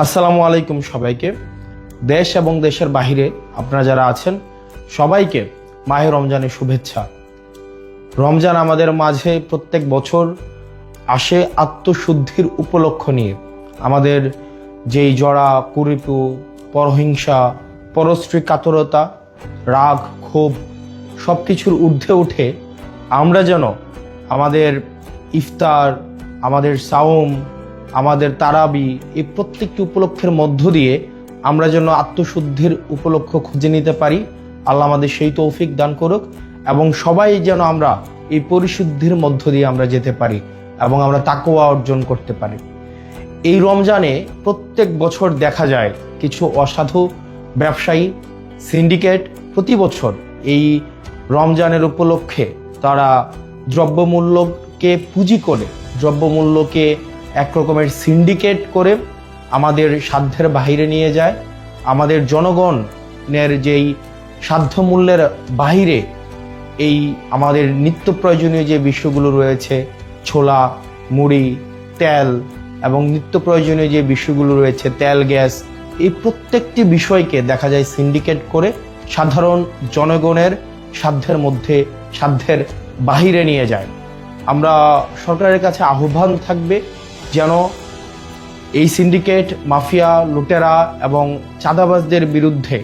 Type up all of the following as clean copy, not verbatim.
আসসালামু আলাইকুম সবাইকে। দেশ এবং দেশের বাহিরে আপনারা যারা আছেন সবাইকে মাহে রমজানের শুভেচ্ছা। রমজান আমাদের মাঝে প্রত্যেক বছর আসে আত্মশুদ্ধির উপলক্ষ নিয়ে। আমাদের যেই জড়া কুরিপু, পরহিংসা, পরশ্রী কাতরতা, রাগ, ক্ষোভ সব কিছুর ঊর্ধ্বে উঠে আমরা যেন আমাদের ইফতার, আমাদের সাওম, আমাদের তারাবি এই প্রত্যেকটি উপলক্ষের মধ্য দিয়ে আমরা যেন আত্মশুদ্ধির উপলক্ষ খুঁজে নিতে পারি। আল্লাহ আমাদের সেই তৌফিক দান করুক এবং সবাই যেন আমরা এই পরিশুদ্ধির মধ্য দিয়ে আমরা যেতে পারি এবং আমরা তাকওয়া অর্জন করতে পারি। এই রমজানে প্রত্যেক বছর দেখা যায় কিছু অসাধু ব্যবসায়ী সিন্ডিকেট প্রতি বছর এই রমজানের উপলক্ষে তারা দ্রব্যমূল্যকে পুঁজি করে, দ্রব্যমূল্যকে এক রকমের সিন্ডিকেট করে আমাদের সাধ্যের বাহিরে নিয়ে যায়। আমাদের জনগণের যেই সাধ্য মূল্যের বাহিরে এই আমাদের নিত্য প্রয়োজনীয় যে বিষয়গুলো রয়েছে, ছোলা, মুড়ি, তেল এবং নিত্য প্রয়োজনীয় যে বিষয়গুলো রয়েছে, তেল, গ্যাস, এই প্রত্যেকটি বিষয়কে দেখা যায় সিন্ডিকেট করে সাধারণ জনগণের সাধ্যের মধ্যে, সাধ্যের বাহিরে নিয়ে যায়। আমরা সরকারের কাছে আহ্বান থাকবে যেন এই সিন্ডিকেট, মাফিয়া, লুটেরা এবং চাঁদাবাজদের বিরুদ্ধে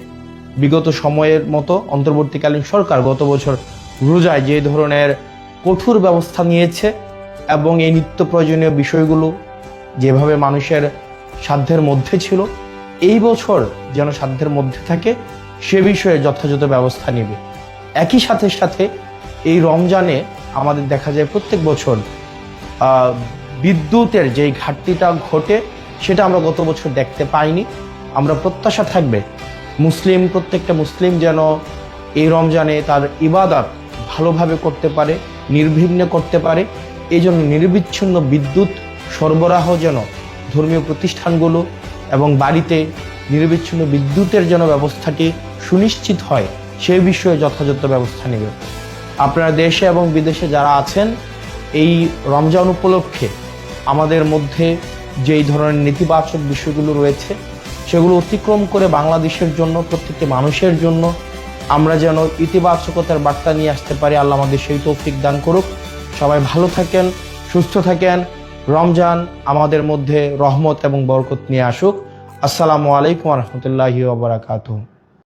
বিগত সময়ের মতো অন্তর্বর্তীকালীন সরকার গত বছর রোজায় যে ধরনের কঠোর ব্যবস্থা নিয়েছে এবং এই নিত্য প্রয়োজনীয় বিষয়গুলো যেভাবে মানুষের সাধ্যের মধ্যে ছিল, এই বছর যেন সাধ্যের মধ্যে থাকে সে বিষয়ে যথাযথ ব্যবস্থা নেবে। একই সাথে এই রমজানে আমাদের দেখা যায় প্রত্যেক বছর বিদ্যুতের যেই ঘাটতিটা ঘটে সেটা আমরা গত বছর দেখতে পাইনি। আমরা প্রত্যাশা থাকবে প্রত্যেকটা মুসলিম যেন এই রমজানে তার ইবাদত ভালোভাবে করতে পারে, নির্বিঘ্নে করতে পারে। এই জন্য নিরবিচ্ছিন্ন বিদ্যুৎ সরবরাহ যেন ধর্মীয় প্রতিষ্ঠানগুলো এবং বাড়িতে নিরবিচ্ছিন্ন বিদ্যুতের যেন ব্যবস্থাটি সুনিশ্চিত হয় সেই বিষয়ে যথাযথ ব্যবস্থা নেবে। আপনারা দেশে এবং বিদেশে যারা আছেন এই রমজান উপলক্ষে আমাদের মধ্যে যেই ধরনের নেতিবাচক বিষয়গুলো রয়েছে সেগুলো অতিক্রম করে বাংলাদেশের জন্য, প্রত্যেকটি মানুষের জন্য আমরা যেন ইতিবাচকতার বার্তা নিয়ে আসতে পারি। আল্লাহ আমাদের সেই তৌফিক দান করুক। সবাই ভালো থাকেন, সুস্থ থাকেন। রমজান আমাদের মধ্যে রহমত এবং বরকত নিয়ে আসুক। আসসালামু আলাইকুম ওয়া রাহমাতুল্লাহি ওয়া বারাকাতুহু।